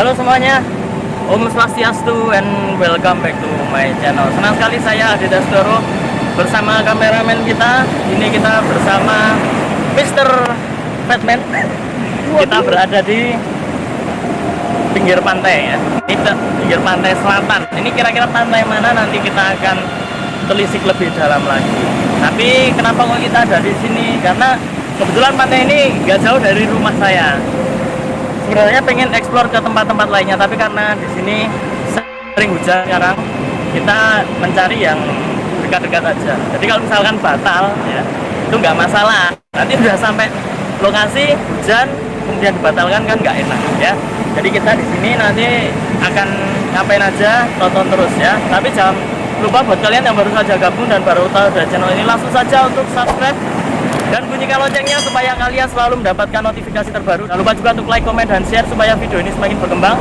Halo semuanya, Om Swastiastu and welcome back to my channel. Senang sekali saya Adi Dasdoro bersama kameramen kita. Ini kita bersama Mr. Batman. Kita berada di pinggir pantai ya. Ini pinggir pantai selatan. Ini kira-kira pantai mana nanti kita akan telisik lebih dalam lagi. Tapi kenapa kok kita ada di sini? Karena kebetulan pantai ini nggak jauh dari rumah saya. Sebenarnya pengen eksplor ke tempat-tempat lainnya, tapi karena di sini sering hujan sekarang, kita mencari yang dekat-dekat aja. Jadi kalau misalkan batal, ya itu nggak masalah. Nanti udah sampai lokasi hujan, kemudian dibatalkan kan nggak enak ya. Jadi kita di sini nanti akan ngapain aja, tonton terus ya. Tapi jangan lupa buat kalian yang baru saja gabung dan baru tahu dari channel ini, langsung saja untuk subscribe dan bunyikan loncengnya supaya kalian selalu mendapatkan notifikasi terbaru. Jangan lupa juga untuk like, komen, dan share supaya video ini semakin berkembang,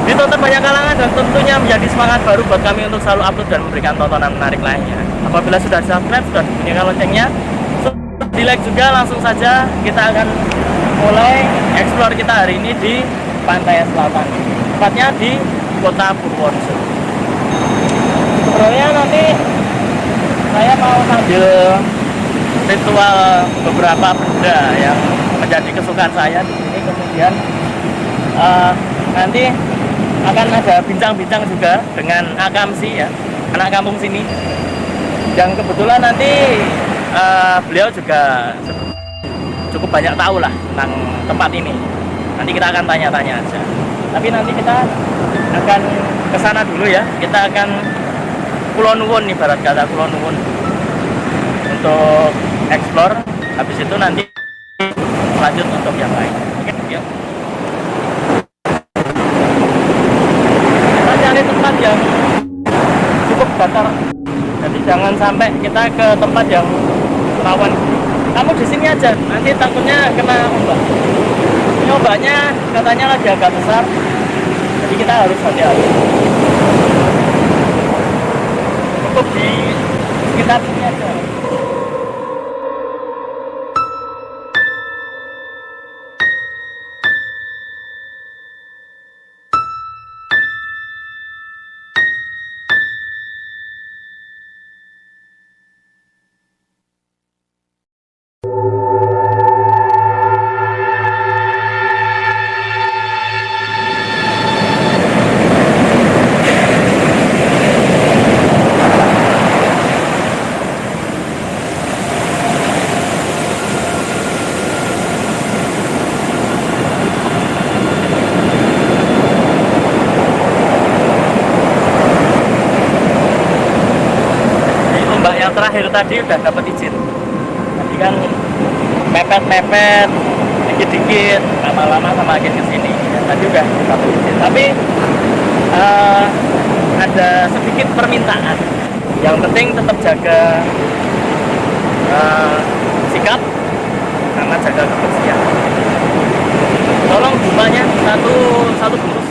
ditonton banyak kalangan, dan tentunya menjadi semangat baru buat kami untuk selalu upload dan memberikan tontonan menarik lainnya. Apabila sudah subscribe, sudah bunyikan loncengnya, di like juga, langsung saja kita akan mulai explore kita hari ini di Pantai Selatan, tepatnya di Kota Purworejo. Sebenarnya nanti saya mau sambil ritual beberapa benda yang menjadi kesukaan saya di sini, kemudian nanti akan ada bincang-bincang juga dengan Akamsi ya, anak kampung sini, yang kebetulan nanti beliau juga cukup banyak tahu lah tentang tempat ini. Nanti kita akan tanya-tanya aja, tapi nanti kita akan ke sana dulu ya. Kita akan Pulau Nuwun, ibarat kata Pulau Nuwun, untuk explore. Habis itu nanti lanjut untuk yang lain. Oke, yuk. Kita cari tempat yang cukup datar. Jadi jangan sampai kita ke tempat yang rawan. Kamu di sini aja, nanti takutnya kena ombak. Ini ombaknya katanya lagi agak besar, jadi kita harus hati-hati. Cukup di sekitar sini aja. Terakhir tadi udah dapat izin, tadi kan mepet-mepet dikit-dikit, lama-lama semakin kesini ya, tadi udah dapat izin, tapi ada sedikit permintaan. Yang penting tetap jaga sikap sama jaga kebersihan. Tolong bunganya satu bungkus.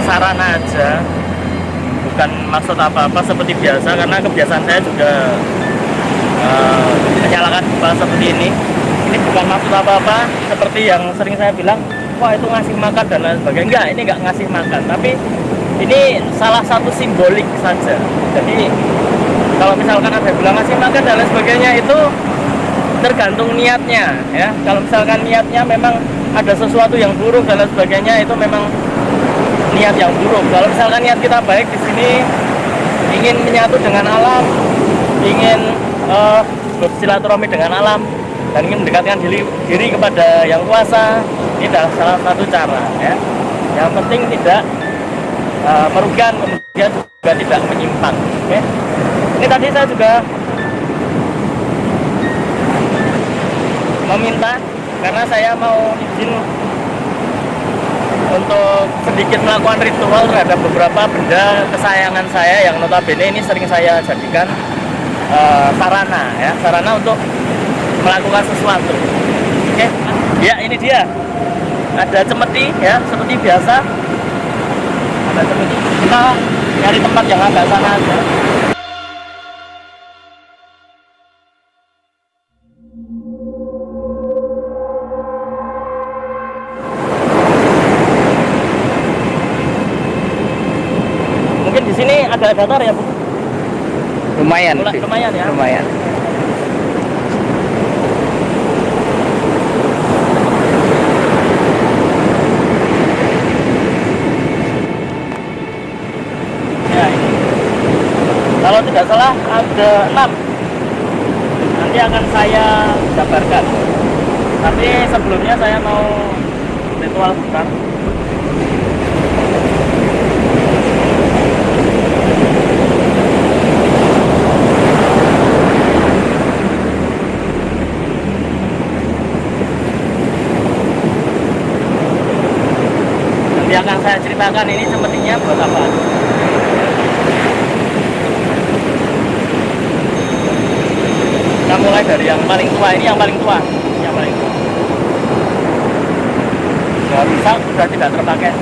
Saran aja, bukan maksud apa-apa, seperti biasa, karena kebiasaan saya juga menyalakan pipa seperti ini. Ini bukan maksud apa-apa, seperti yang sering saya bilang, wah itu ngasih makan dan lain sebagainya. Enggak, ini nggak ngasih makan, tapi ini salah satu simbolik saja. Jadi kalau misalkan ada bilang ngasih makan dan lain sebagainya, itu tergantung niatnya ya. Kalau misalkan niatnya memang ada sesuatu yang buruk dan lain sebagainya, itu memang niat yang buruk. Kalau misalkan niat kita baik di sini, ingin menyatu dengan alam, ingin bersilaturahmi dengan alam, dan ingin mendekatkan diri kepada yang kuasa. Ini adalah salah satu cara ya. Yang penting tidak merugikan, kemudian juga tidak menyimpang. Oke. Ini tadi saya juga meminta karena saya mau izin untuk sedikit melakukan ritual terhadap beberapa benda kesayangan saya yang notabene ini sering saya jadikan sarana ya, sarana untuk melakukan sesuatu. Oke, ya ini dia. Ada cemeti ya, seperti biasa. Ada cemeti. Kita cari tempat yang agak sana aja. Mungkin di sini agak datar ya, Bu. Lumayan Lumayan ya. lumayan. Ya, ini. Kalau tidak salah ada 6. Nanti akan saya jabarkan. Tapi sebelumnya saya mau ritual sebentar. Nanti akan saya ceritakan ini cemetinya buat apa. Kita mulai dari yang paling tua. Ini yang paling tua. Yang paling tua. Sudah rusak, sudah tidak terpakai.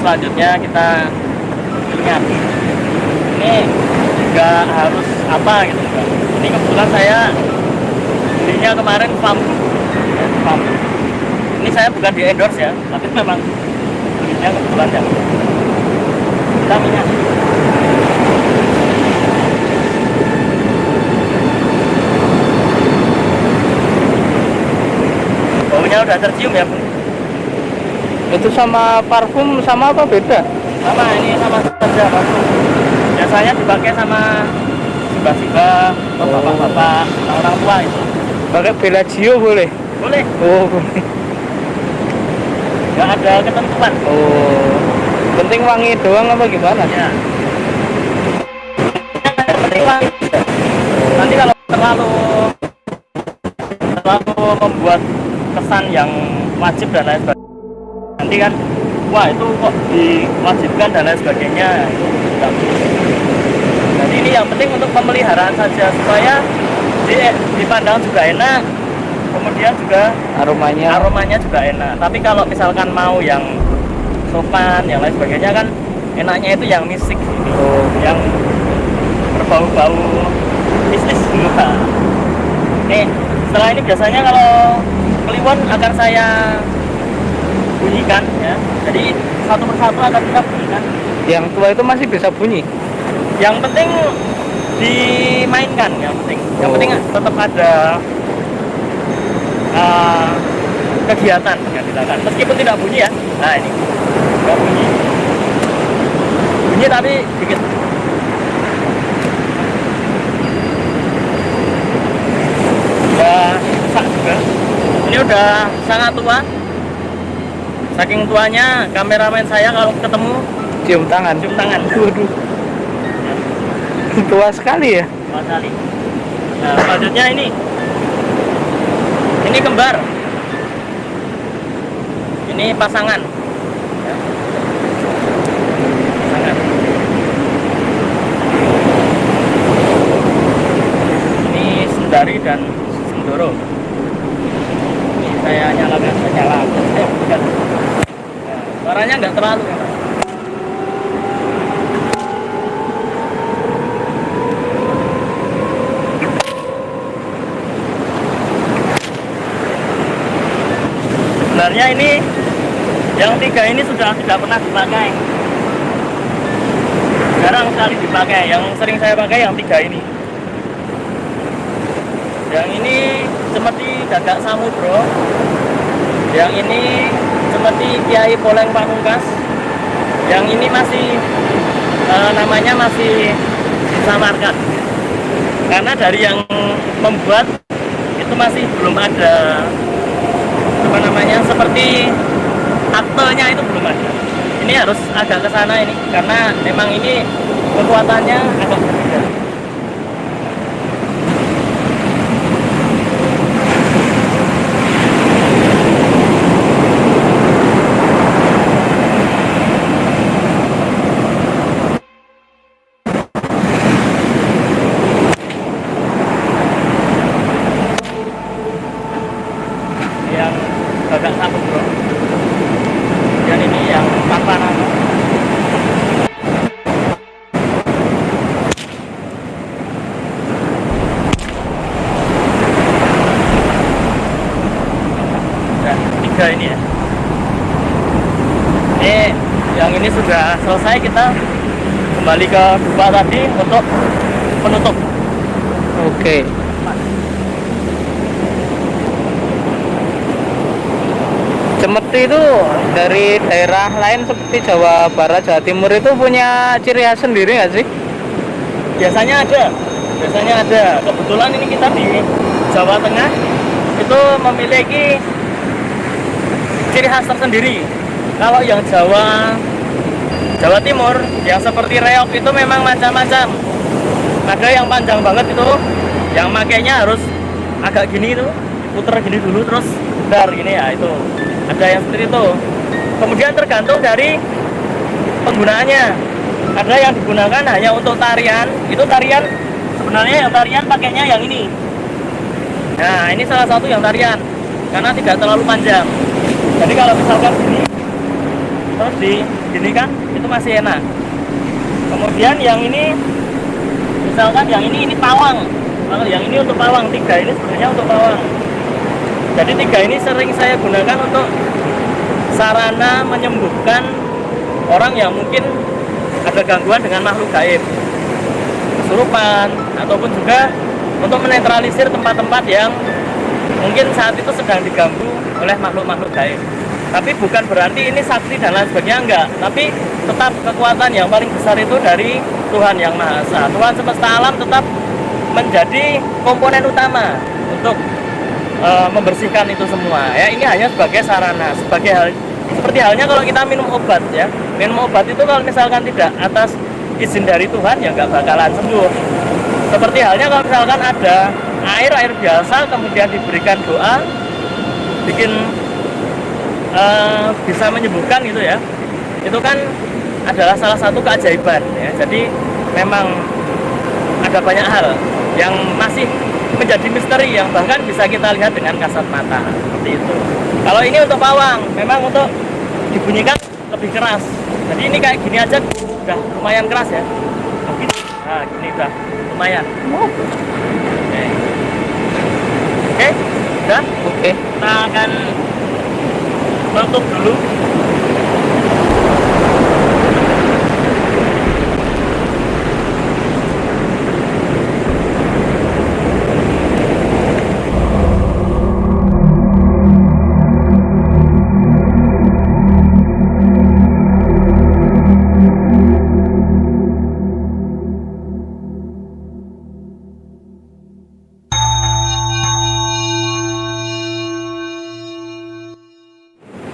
Selanjutnya kita ingat, ini nggak harus apa gitu. Ini kebetulan saya belinya kemarin pump. Ini saya bukan di endorse ya, tapi memang belinya kebetulan ya. Kita minyak. Baunya udah tercium ya, Bu. Itu sama parfum sama apa beda? Sama, ini sama saja parfum. Biasanya dipakai sama siba-siba, bapak-bapak, orang tua itu. Pakai Bellagio boleh? Boleh, Oh boleh. nggak ada ketentuan. Oh, penting wangi doang apa gimana? Ya. Yang penting wangi. Nanti kalau terlalu membuat kesan yang wajib dan lain sebagainya, nanti kan wah itu kok diwajibkan dan lain sebagainya, itu tidak boleh. Jadi ini yang penting untuk pemeliharaan saja supaya dipandang juga enak, kemudian juga aromanya juga enak. Tapi kalau misalkan mau yang sopan yang lain sebagainya kan enaknya itu yang misik gitu. Yang berbau-bau bisnis dulu. Nih setelah ini biasanya kalau kliwon akan saya bunyikan ya, jadi satu persatu akan kita bunyikan. Yang tua itu masih bisa bunyi? Yang penting dimainkan, yang penting tetap ada kegiatan yang dilakukan meskipun tidak bunyi ya. Nah ini nggak bunyi tapi dikit. Udah rusak juga, ini udah sangat tua. Saking tuanya, kameramen saya kalau ketemu Cium tangan. Waduh. Tua sekali ya? Tua sekali. Nah, selanjutnya ini kembar. Ini pasangan. Ya. Pasangan. Kendari dan Sendoro. Ini saya nyalakan, saya bukan. Nah, suaranya nggak terlalu enak. Sebenarnya ini yang 3 ini sudah tidak pernah dipakai, jarang sekali dipakai. Yang sering saya pakai yang 3 ini. Yang ini seperti Gagak Samudro, yang ini seperti Kiai Poleng Pamungkas, yang ini masih namanya masih disamarkan, karena dari yang membuat itu masih belum ada apa namanya, seperti aktenya itu belum ada. Ini harus agak ke sana ini, karena memang ini kekuatannya agak berbeda. Yang Gagak Samudro, dan ini yang Papanan. Dan 3 ini ya. Ini yang ini sudah selesai, kita kembali ke 2 tadi untuk penutup. Oke. Cemeti itu dari daerah lain seperti Jawa Barat, Jawa Timur itu punya ciri khas sendiri nggak sih? Biasanya ada. Kebetulan ini kita di Jawa Tengah itu memiliki ciri khas tersendiri. Kalau yang Jawa Timur yang seperti reok itu memang macam-macam. Ada yang panjang banget itu, yang makainya harus agak gini itu, puter gini dulu terus dar gini ya, itu ada yang seperti itu. Kemudian tergantung dari penggunaannya. Ada yang digunakan hanya untuk tarian, itu tarian sebenarnya yang tarian pakainya yang ini. Nah, ini salah satu yang tarian karena tidak terlalu panjang. Jadi kalau misalkan gini terus gini kan itu masih enak. Kemudian yang ini misalkan yang ini pawang. Kalau yang ini untuk pawang, 3 ini sebenarnya untuk pawang. Jadi 3 ini sering saya gunakan untuk sarana menyembuhkan orang yang mungkin ada gangguan dengan makhluk gaib, kesurupan, ataupun juga untuk menetralisir tempat-tempat yang mungkin saat itu sedang diganggu oleh makhluk-makhluk gaib. Tapi bukan berarti ini sakti dan lain sebagainya, enggak. Tapi tetap kekuatan yang paling besar itu dari Tuhan Yang Maha Esa. Tuhan semesta alam tetap menjadi komponen utama untuk membersihkan itu semua ya. Ini hanya sebagai sarana, seperti halnya kalau kita minum obat ya. Minum obat itu kalau misalkan tidak atas izin dari Tuhan ya nggak bakalan sembuh. Seperti halnya kalau misalkan ada air biasa kemudian diberikan doa, bikin bisa menyembuhkan gitu ya. Itu kan adalah salah satu keajaiban ya. Jadi memang ada banyak hal yang masih menjadi misteri yang bahkan bisa kita lihat dengan kasat mata seperti itu. Kalau ini untuk pawang, memang untuk dibunyikan lebih keras. Jadi ini kayak gini aja udah lumayan keras ya. Mungkin, nah gini udah lumayan. Oke, udah. Oke. Kita akan tutup dulu.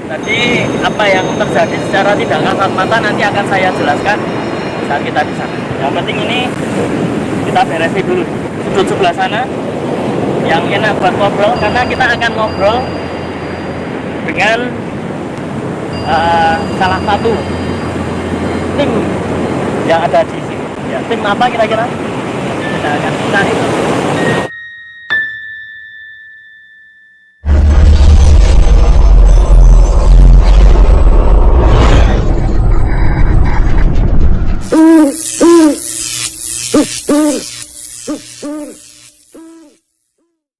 Tadi apa yang terjadi secara tidak kasat mata nanti akan saya jelaskan saat kita di sana. Yang penting ini kita beresin dulu sudut sebelah sana yang enak buat ngobrol, karena kita akan ngobrol dengan salah satu tim yang ada di sini. Ya, tim apa kira-kira? Kita akan cari.